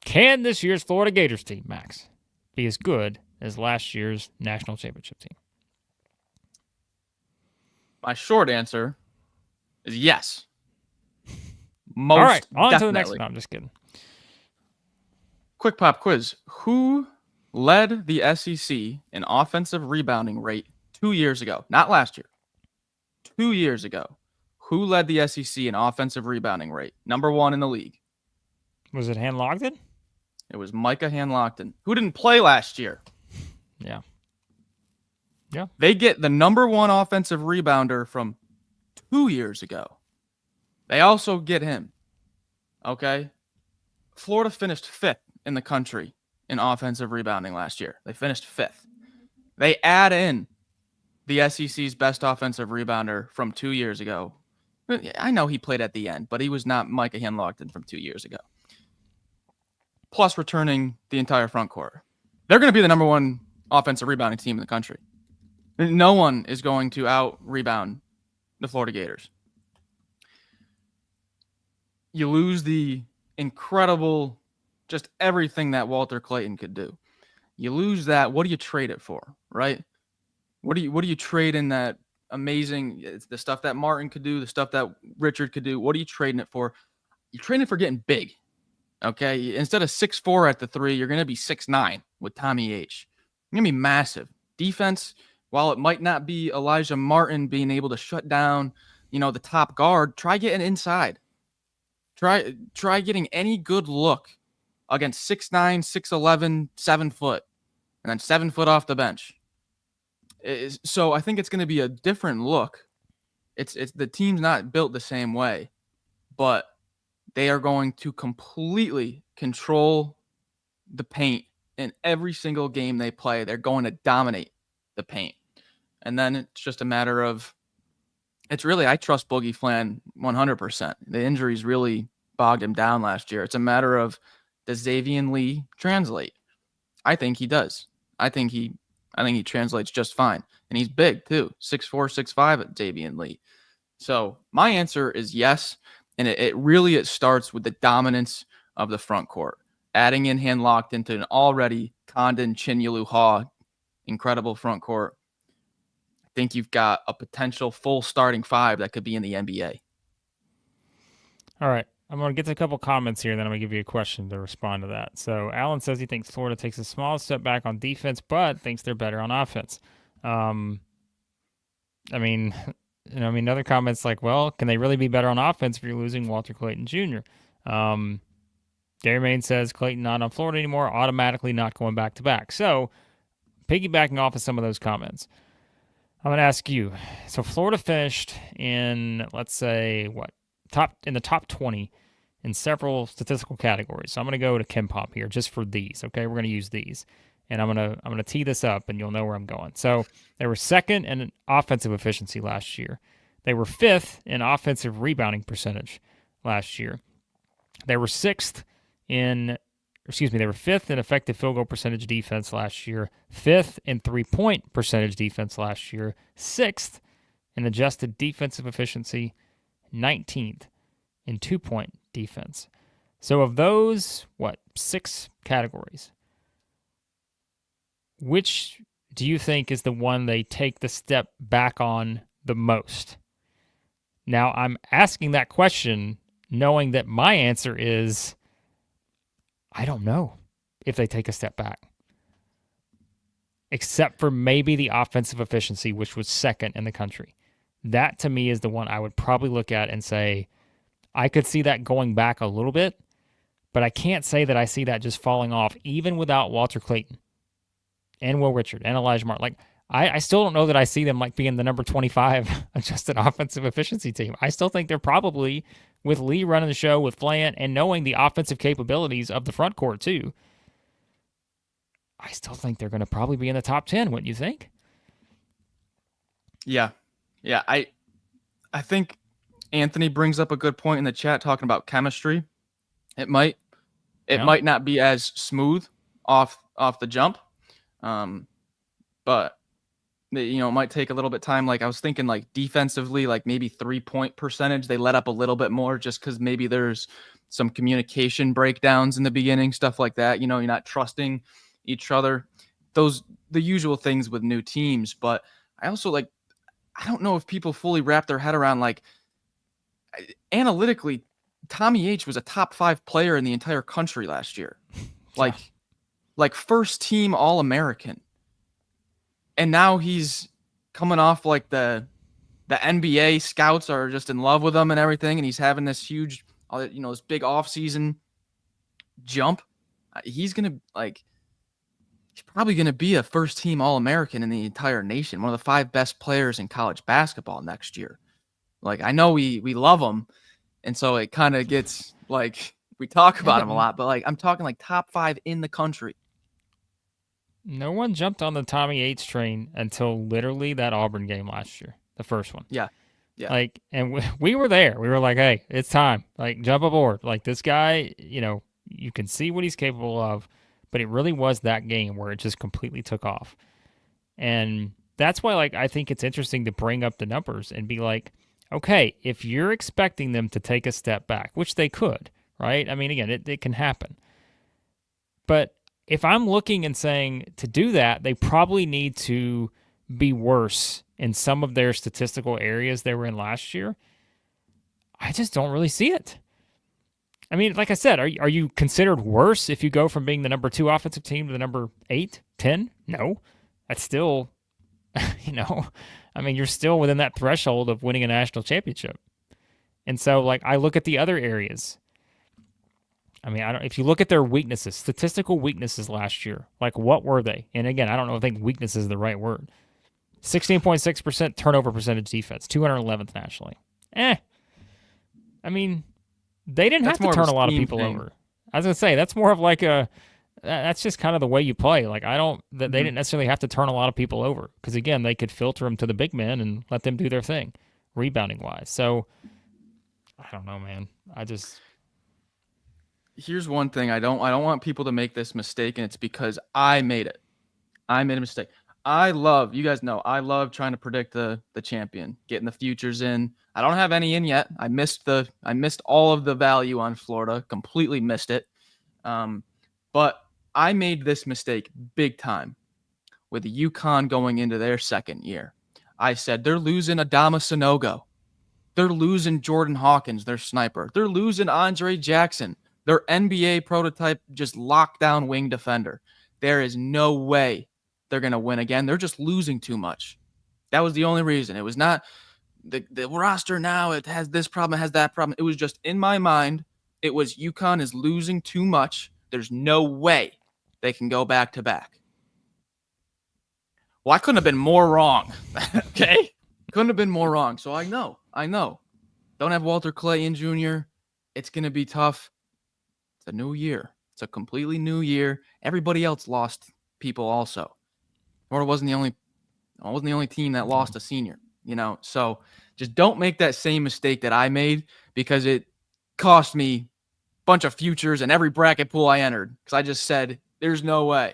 can this year's Florida Gators team, Max, be as good as last year's national championship team? My short answer is yes. All right, on to the next one. No, I'm just kidding. Quick pop quiz. Who led the SEC in offensive rebounding rate 2 years ago? Not last year. 2 years ago. Who led the SEC in offensive rebounding rate? Number one in the league. Was it Hand-Logden? It was Micah Hand-Logden, who didn't play last year. Yeah. They get the number one offensive rebounder from 2 years ago. They also get him. Okay? Florida finished 5th in the country in offensive rebounding last year. They finished 5th. They add in the SEC's best offensive rebounder from 2 years ago. I know he played at the end, but he was not Micah Hand-Logden from 2 years ago. Plus returning the entire front court. They're going to be the number one offensive rebounding team in the country. No one is going to out-rebound the Florida Gators. You lose the incredible, just everything that Walter Clayton could do. You lose that. What do you trade it for, right? What do you trade in that amazing, it's the stuff that Martin could do, the stuff that Richard could do? What are you trading it for? You're trading it for getting big. Okay, instead of 6'4" at the 3, you're going to be 6'9" with Tommy H. You're going to be massive. Defense, while it might not be Elijah Martin being able to shut down, the top guard, try getting inside. Try getting any good look against 6'9", 6'11", 7 foot, and then 7 foot off the bench. So I think it's going to be a different look. It's the team's not built the same way, but they are going to completely control the paint in every single game they play. They're going to dominate the paint. And then it's just a matter of, I trust Boogie Flan 100%. The injuries really bogged him down last year. It's a matter of, does Xavier Lee translate? I think he does. I think he translates just fine. And he's big too, 6'4", 6'5" at Xavier Lee. So my answer is yes. And it starts with the dominance of the front court. Adding in Hand-Locked into an already Condon, Chinyalu, Haw, incredible front court. I think you've got a potential full starting 5 that could be in the NBA. All right. I'm going to get to a couple comments here, and then I'm going to give you a question to respond to that. So Alan says he thinks Florida takes a small step back on defense, but thinks they're better on offense. Other comments like, well, can they really be better on offense if you're losing Walter Clayton Jr.? Gary Main says Clayton not on Florida anymore, automatically not going back to back. So, piggybacking off of some of those comments, I'm going to ask you. So, Florida finished in, let's say, in the top 20 in several statistical categories. So, I'm going to go to Kim Pop here just for these. Okay, we're going to use these, and I'm going to tee this up, and you'll know where I'm going. So, they were second in offensive efficiency last year. They were fifth in offensive rebounding percentage last year. They were they were fifth in effective field goal percentage defense last year, fifth in three-point percentage defense last year, sixth in adjusted defensive efficiency, 19th in two-point defense. So of those, 6 categories, which do you think is the one they take the step back on the most? Now, I'm asking that question knowing that my answer is, I don't know if they take a step back. Except for maybe the offensive efficiency, which was second in the country. That, to me, is the one I would probably look at and say, I could see that going back a little bit, but I can't say that I see that just falling off, even without Walter Clayton and Will Richard and Elijah Martin. Like, I still don't know that I see them like being the number 25 adjusted offensive efficiency team. I still think they're probably, with Lee running the show, with Flant, and knowing the offensive capabilities of the front court too, I still think they're going to probably be in the top 10, wouldn't you think? Yeah. I think Anthony brings up a good point in the chat talking about chemistry. It might not be as smooth off the jump, but it might take a little bit of time. Like I was thinking, like defensively, like maybe 3-point percentage, they let up a little bit more just because maybe there's some communication breakdowns in the beginning, stuff like that. You're not trusting each other. The usual things with new teams. But I also I don't know if people fully wrap their head around analytically, Tommy H was a top 5 player in the entire country last year. Like first team All-American. And now he's coming off like the NBA scouts are just in love with him and everything. And he's having this huge, this big off-season jump. He's probably going to be a first team All-American in the entire nation. One of the 5 best players in college basketball next year. Like, I know we love him. And so it kind of gets we talk about him a lot, but I'm talking top 5 in the country. No one jumped on the Tommy H train until literally that Auburn game last year, the first one. Yeah. And we were there. We were like, hey, it's time. Jump aboard. This guy, you can see what he's capable of, but it really was that game where it just completely took off. And that's why, I think it's interesting to bring up the numbers and be like, okay, if you're expecting them to take a step back, which they could, right? I mean, again, it can happen. But if I'm looking and saying to do that, they probably need to be worse in some of their statistical areas they were in last year. I just don't really see it. I mean, like I said, are you considered worse if you go from being the number 2 offensive team to the number 8, 10? No. That's still, I mean, you're still within that threshold of winning a national championship. And so, I look at the other areas. I mean, if you look at their weaknesses, statistical weaknesses last year, what were they? And again, I think weakness is the right word. 16.6% turnover percentage defense, 211th nationally. I mean, they didn't have to turn a lot of people over. I was going to say, that's more of that's just kind of the way you play. They didn't necessarily have to turn a lot of people over because, again, they could filter them to the big men and let them do their thing, rebounding-wise. So, I don't know, man. Here's one thing I don't want people to make this mistake, and it's because I made it. I made a mistake. You guys know, I love trying to predict the champion, getting the futures in. I don't have any in yet. I missed all of the value on Florida, completely missed it. But I made this mistake big time with UConn going into their second year. I said they're losing Adama Sanogo. They're losing Jordan Hawkins, their sniper. They're losing Andre Jackson, their NBA prototype, just lockdown wing defender. There is no way they're going to win again. They're just losing too much. That was the only reason. It was not the roster now. It has this problem, it has that problem. It was just in my mind, It was UConn is losing too much. There's no way they can go back to back. Well, I couldn't have been more wrong. Okay? Couldn't have been more wrong. So I know. Don't have Walter Clayton Jr. It's going to be tough. It's a new year. It's a completely new year. Everybody else lost people also. Florida wasn't the only team that lost a senior, So just don't make that same mistake that I made, because it cost me a bunch of futures and every bracket pool I entered, because I just said there's no way.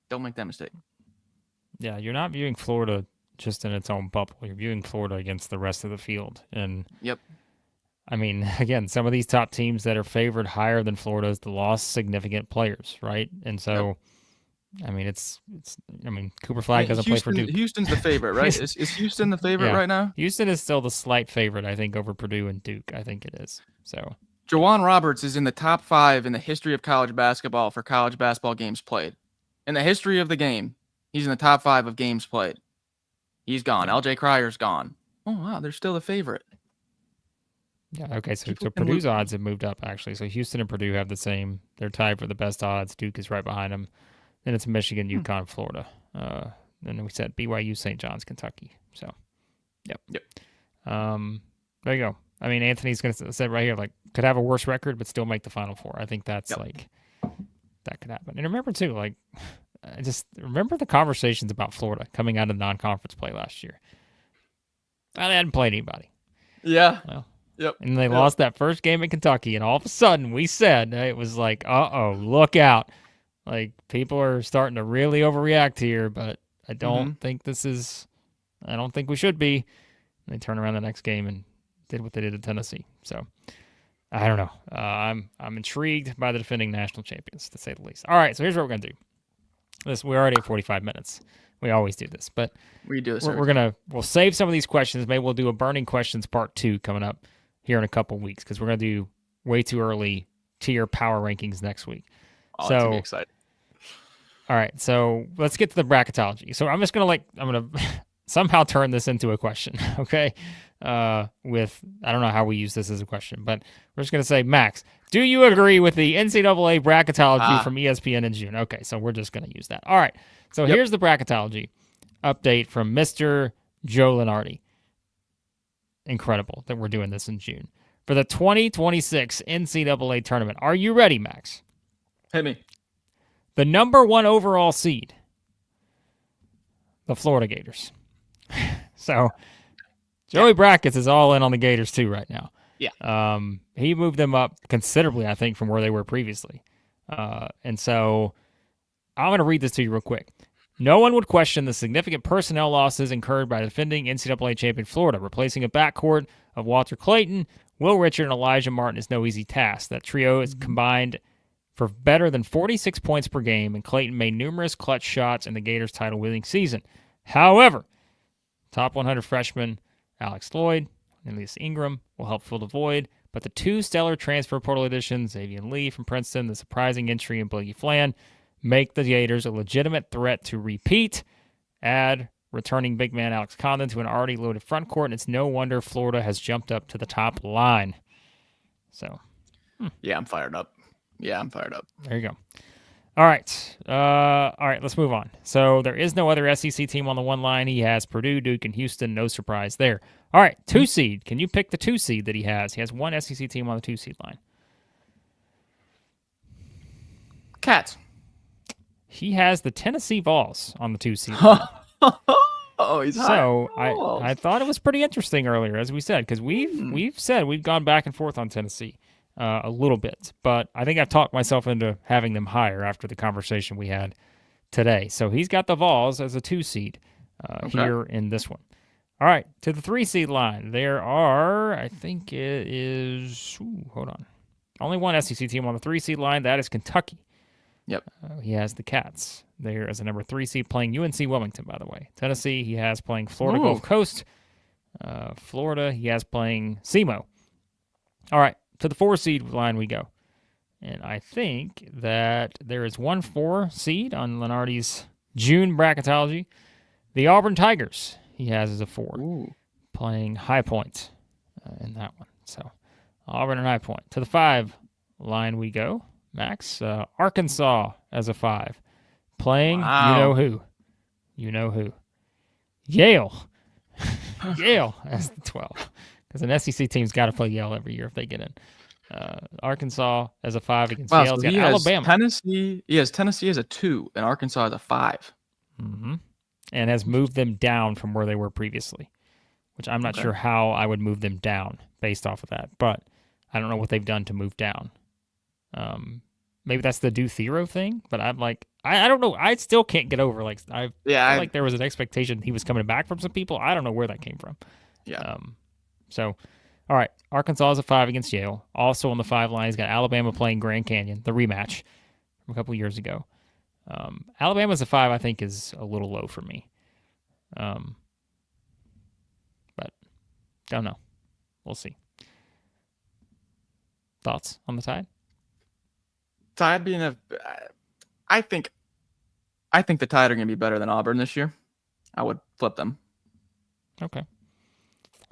Don't make that mistake. Yeah, you're not viewing Florida just in its own bubble. You're viewing Florida against the rest of the field. And yep. I mean, again, some of these top teams that are favored higher than Florida is the lost significant players, right? And so, I mean, Cooper Flag doesn't play for Duke. Houston's the favorite, right? Is Houston the favorite right now? Houston is still the slight favorite, I think, over Purdue and Duke. I think it is. So, Jawan Roberts is in the top 5 in the history of college basketball for college basketball games played. In the history of the game, he's in the top 5 of games played. He's gone. LJ Cryer's gone. Oh, wow, they're still the favorite. Yeah, okay, so Purdue's odds have moved up, actually. So Houston and Purdue have the same. They're tied for the best odds. Duke is right behind them. Then it's Michigan, UConn, Florida. Then we said BYU, St. John's, Kentucky. So, yep. There you go. I mean, Anthony's going to say right here, like, could have a worse record, but still make the Final Four. I think that's, that could happen. And remember, too, like, just remember the conversations about Florida coming out of non-conference play last year. Well, they hadn't played anybody. Yeah. Well, yep. And they lost that first game in Kentucky, and all of a sudden we said it was like, look out. Like, people are starting to really overreact here, but I don't think I don't think we should be. And they turned around the next game and did what they did at Tennessee. So, I don't know. I'm intrigued by the defending national champions, to say the least. All right, so here's what we're going to do. We're already at 45 minutes. We always do this, but we do this. We'll save some of these questions. Maybe we'll do a burning questions part 2 coming up here in a couple weeks, because we're going to do way too early tier power rankings next week. Oh, that's gonna be exciting. All right, so let's get to the bracketology. So I'm going to somehow turn this into a question, okay? I don't know how we use this as a question, but we're just going to say, Max, do you agree with the NCAA bracketology from ESPN in June? Okay, so we're just going to use that. All right, so here's the bracketology update from Mr. Joe Lenardi. Incredible that we're doing this in June. For the 2026 NCAA tournament, are you ready, Max? Hit me. The number 1 overall seed, the Florida Gators. So, Joey Brackets is all in on the Gators too right now. Yeah. He moved them up considerably, I think, from where they were previously. And so, I'm going to read this to you real quick. No one would question the significant personnel losses incurred by the defending NCAA champion Florida. Replacing a backcourt of Walter Clayton, Will Richard, and Elijah Martin is no easy task. That trio is combined for better than 46 points per game, and Clayton made numerous clutch shots in the Gators' title-winning season. However, top 100 freshman Alex Lloyd and Elias Ingram will help fill the void, but the 2 stellar transfer portal additions, Xavier Lee from Princeton, the surprising entry in Blakey Flan, make the Gators a legitimate threat to repeat. Add returning big man Alex Condon to an already loaded front court, and it's no wonder Florida has jumped up to the top line. So, yeah, I'm fired up. There you go. All right. Let's move on. So there is no other SEC team on the 1 line. He has Purdue, Duke, and Houston. No surprise there. All right, 2 seed. Can you pick the 2 seed that he has? He has 1 SEC team on the 2 seed line. Cats. He has the Tennessee Vols on the 2 seed line. Oh, he's so I thought it was pretty interesting earlier, as we said, because we've said we've gone back and forth on Tennessee a little bit, but I think I've talked myself into having them higher after the conversation we had today. So he's got the Vols as a 2 seed here in this one. All right, to the 3 seed line, there are, I think it is, only 1 SEC team on the 3 seed line. That is Kentucky. Yep. He has the Cats there as a number 3 seed, playing UNC Wilmington, by the way. Tennessee, he has playing Florida Gulf Coast. Florida, he has playing SEMO. All right, to the 4 seed line we go. And I think that there is 1 4 seed on Lenardi's June bracketology. The Auburn Tigers, he has as a 4, playing High Point in that one. So Auburn and High Point. To the 5 line we go. Max, Arkansas as a 5. Playing you know Wow. who. You know who. Yale. Yale as the 12. Because an SEC team's got to play Yale every year if they get in. Arkansas as a 5 against Wow, Yale. so It's got he has Alabama. Tennessee. He has Tennessee as a 2 and Arkansas as a 5. Mm-hmm. And has moved them down from where they were previously, which I'm not Okay. sure how I would move them down based off of that. But I don't know what they've done to move down. Maybe that's the Do Thero thing, but I'm like, I don't know. I still can't get over, like, I felt like there was an expectation he was coming back from some people. I don't know where that came from. Yeah. So, all right, Arkansas is a 5 against Yale. Also on the 5 line, he's got Alabama playing Grand Canyon, the rematch from a couple years ago. Alabama's a 5, I think, is a little low for me. But don't know. We'll see. Thoughts on the Tide? Tide being I think the Tide are going to be better than Auburn this year. I would flip them. Okay.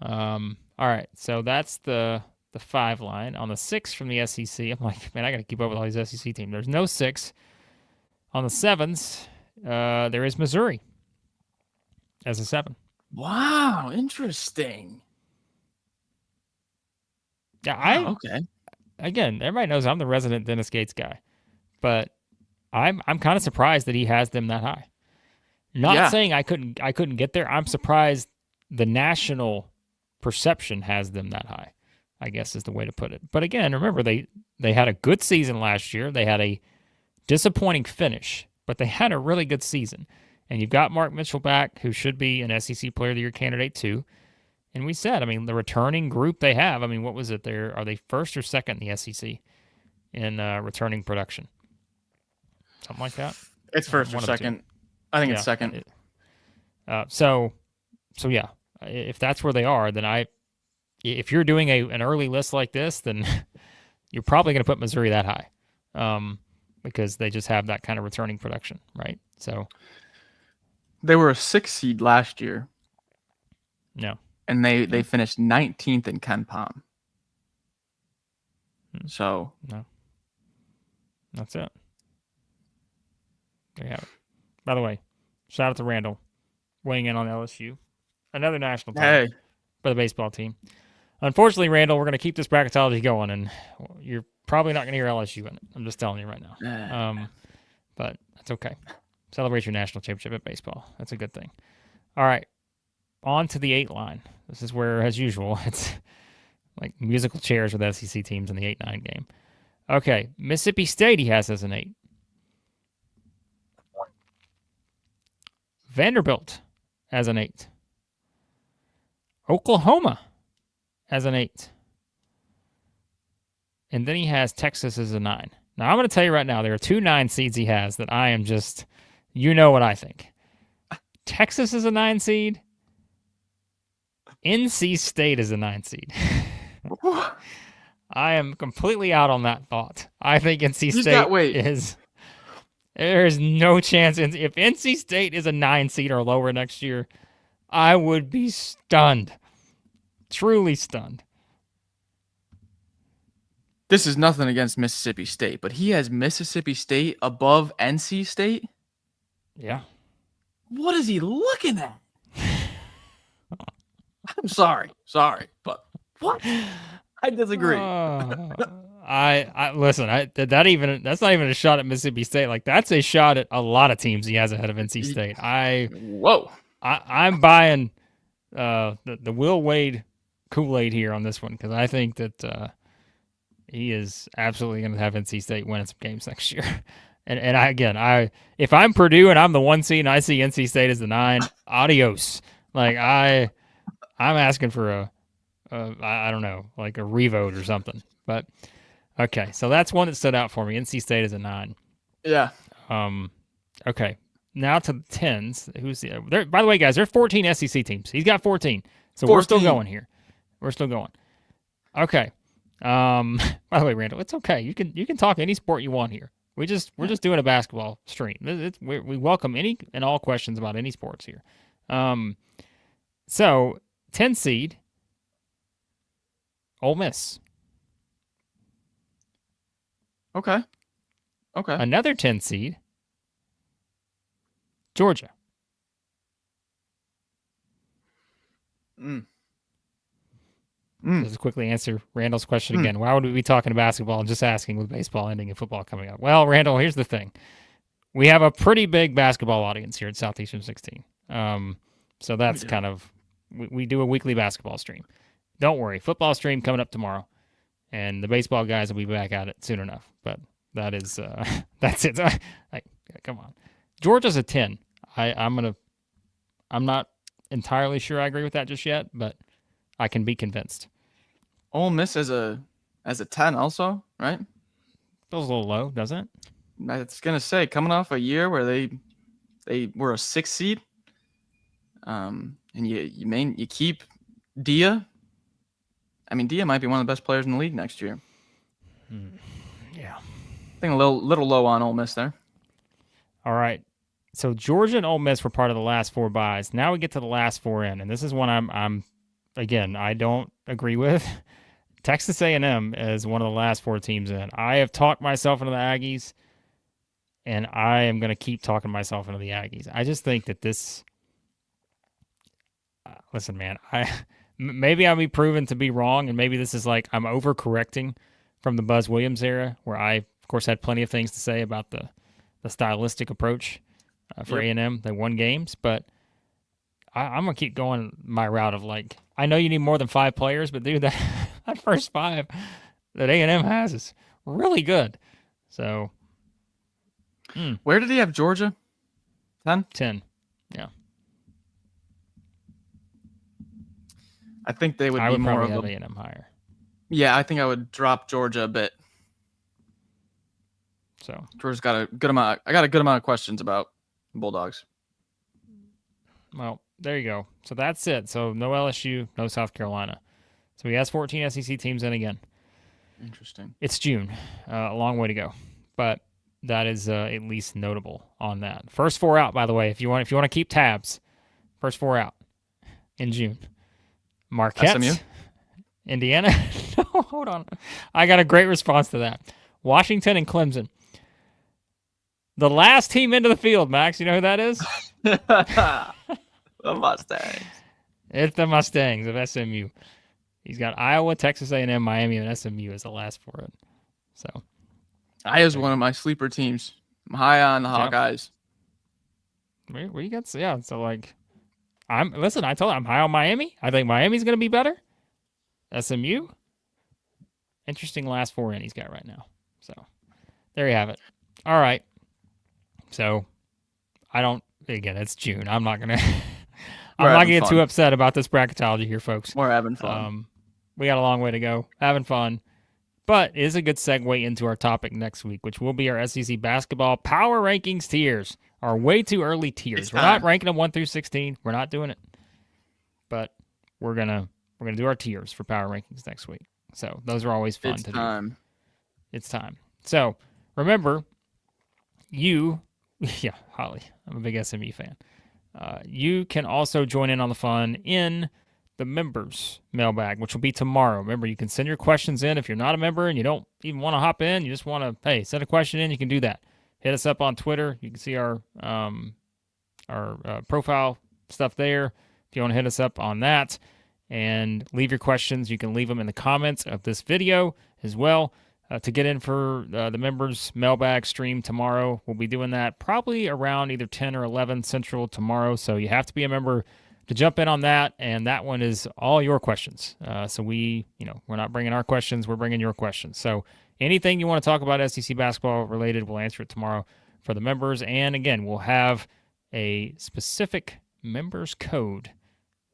All right. So that's the 5 line. On the 6 from the SEC, I'm like, man, I got to keep up with all these SEC teams. There's no 6. On the 7s, there is Missouri as a 7. Wow, interesting. Yeah, okay. Again, everybody knows I'm the resident Dennis Gates guy, but I'm kind of surprised that he has them that high. Not saying I couldn't get there. I'm surprised the national perception has them that high, I guess is the way to put it. But again, remember they had a good season last year. They had a disappointing finish, but they had a really good season. And you've got Mark Mitchell back, who should be an SEC Player of the Year candidate too. And we said, I mean, the returning group they have, I mean, what was it? Are they first or second in the SEC in returning production? Something like that? It's first or second. I think it's second. So yeah, if that's where they are, then if you're doing an early list like this, then you're probably going to put Missouri that high, because they just have that kind of returning production, right? So they were a 6 seed last year. No. And they finished 19th in Ken Palm. So no, that's it. There you have it. By the way, shout out to Randall weighing in on LSU, another national title for the baseball team. Unfortunately, Randall, we're going to keep this bracketology going, and you're probably not going to hear LSU in it. I'm just telling you right now. But that's okay. Celebrate your national championship at baseball. That's a good thing. All right, on to the 8 line. This is where, as usual, it's like musical chairs with SEC teams in the 8-9 game. Okay, Mississippi State he has as an 8. Vanderbilt as an 8. Oklahoma as an 8. And then he has Texas as a 9. Now, I'm going to tell you right now, there are 2 9 seeds he has that I am just, you know what I think. Texas is a 9 seed. NC State is a 9 seed. I am completely out on that thought. I think NC State is... There's no chance. If NC State is a 9 seed or lower next year, I would be stunned. Truly stunned. This is nothing against Mississippi State, but he has Mississippi State above NC State? Yeah. What is he looking at? I'm sorry, but what? I disagree. I listen. That's not even a shot at Mississippi State. Like, that's a shot at a lot of teams he has ahead of NC State. I'm buying the Will Wade Kool-Aid here on this one, because I think that he is absolutely going to have NC State winning some games next year. And if I'm Purdue and I'm the 1 seed and I see NC State as the 9, adios. Like, I'm asking for I don't know, like a revote or something. But okay, so that's one that stood out for me. NC State is a 9. Yeah. Okay. Now to the 10s. There? By the way, guys, there's 14 SEC teams. He's got 14. So 14. We're still going here. We're still going. Okay. By the way, Randall, it's okay. You can talk any sport you want here. We're just doing a basketball stream. We welcome any and all questions about any sports here. So 10 seed, Ole Miss. Okay. Okay. Another 10 seed, Georgia. Mm. Just quickly answer Randall's question Mm. again. Why would we be talking basketball and just asking with baseball ending and football coming up? Well, Randall, here's the thing. We have a pretty big basketball audience here at Southeastern 16. So that's kind of, we do a weekly basketball stream. Don't worry, football stream coming up tomorrow. And the baseball guys will be back at it soon enough. But that is, that's it. Like, come on. Georgia's a 10. I'm not entirely sure I agree with that just yet, but I can be convinced. Ole Miss as a 10 also, right? Feels a little low, doesn't it? I was gonna say, coming off a year where they were a 6 seed, and you keep Dia. I mean, Dia might be one of the best players in the league next year. Yeah. I think a little low on Ole Miss there. All right. So Georgia and Ole Miss were part of the last 4 byes. Now we get to the last 4 in, and this is one I'm again, I don't agree with. Texas A&M is one of the last 4 teams in. I have talked myself into the Aggies, and I am going to keep talking myself into the Aggies. I just think that this listen, man, maybe I'll be proven to be wrong, and maybe this is like I'm overcorrecting from the Buzz Williams era, where I, of course, had plenty of things to say about the stylistic approach for A&M. They won games, but I'm going to keep going my route of like, I know you need more than 5 players, but dude, that first 5 that A&M has is really good. So, where did he have Georgia? 10? 10. Yeah. I think they would I be would more probably of have A&M higher. Yeah, I think I would drop Georgia a bit. So Georgia's got a good amount. I got a good amount of questions about Bulldogs. Well, there you go. So that's it. So no LSU, no South Carolina. So he has 14 SEC teams in again. Interesting. It's June. A long way to go. But that is at least notable on that. First 4 out, by the way, if you want to keep tabs. First 4 out in June. Marquette, SMU? Indiana. No, hold on. I got a great response to that. Washington and Clemson. The last team into the field, Max. You know who that is? The Mustangs. It's the Mustangs of SMU. He's got Iowa, Texas A&M, Miami, and SMU as the last 4 in. So, Iowa's one of my sleeper teams. I'm high on the Hawkeyes. Where you got? Yeah. So like, I told you I'm high on Miami. I think Miami's going to be better. SMU. Interesting last 4 in he's got right now. So, there you have it. All right. So, again, it's June. I'm not going to get too upset about this bracketology here, folks. We're having fun. We got a long way to go. Having fun. But it is a good segue into our topic next week, which will be our SEC basketball power rankings tiers. Our way too early tiers. We're not ranking them 1 through 16. We're not doing it. But we're gonna do our tiers for power rankings next week. So those are always fun to do. It's time. So remember, Holly, I'm a big SME fan. You can also join in on the fun in the members mailbag, which will be tomorrow. Remember, you can send your questions in. If you're not a member and you don't even want to hop in, you just want to, send a question in, you can do that. Hit us up on Twitter. You can see our profile stuff there. If you want to hit us up on that and leave your questions, you can leave them in the comments of this video as well. To get in for the members mailbag stream tomorrow, we'll be doing that probably around either 10 or 11 Central tomorrow. So you have to be a member to jump in on that, and that one is all your questions. So we're not bringing our questions, we're bringing your questions. So anything you want to talk about SEC basketball related, we'll answer it tomorrow for the members. And again, we'll have a specific members code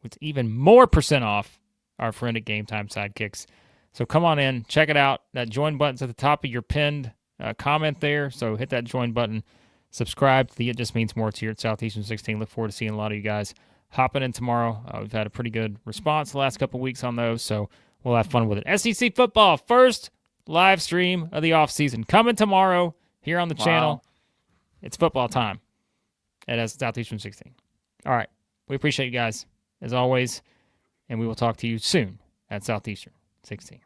with even more % off our friend at GameTime Sidekicks. So come on in, check it out. That join button's at the top of your pinned comment there. So hit that join button, subscribe. It just means more to you at Southeastern 16. Look forward to seeing a lot of you guys hopping in tomorrow. We've had a pretty good response the last couple of weeks on those, so we'll have fun with it. SEC football, first live stream of the offseason, coming tomorrow here on the channel. It's football time at Southeastern 16. All right. We appreciate you guys, as always, and we will talk to you soon at Southeastern 16.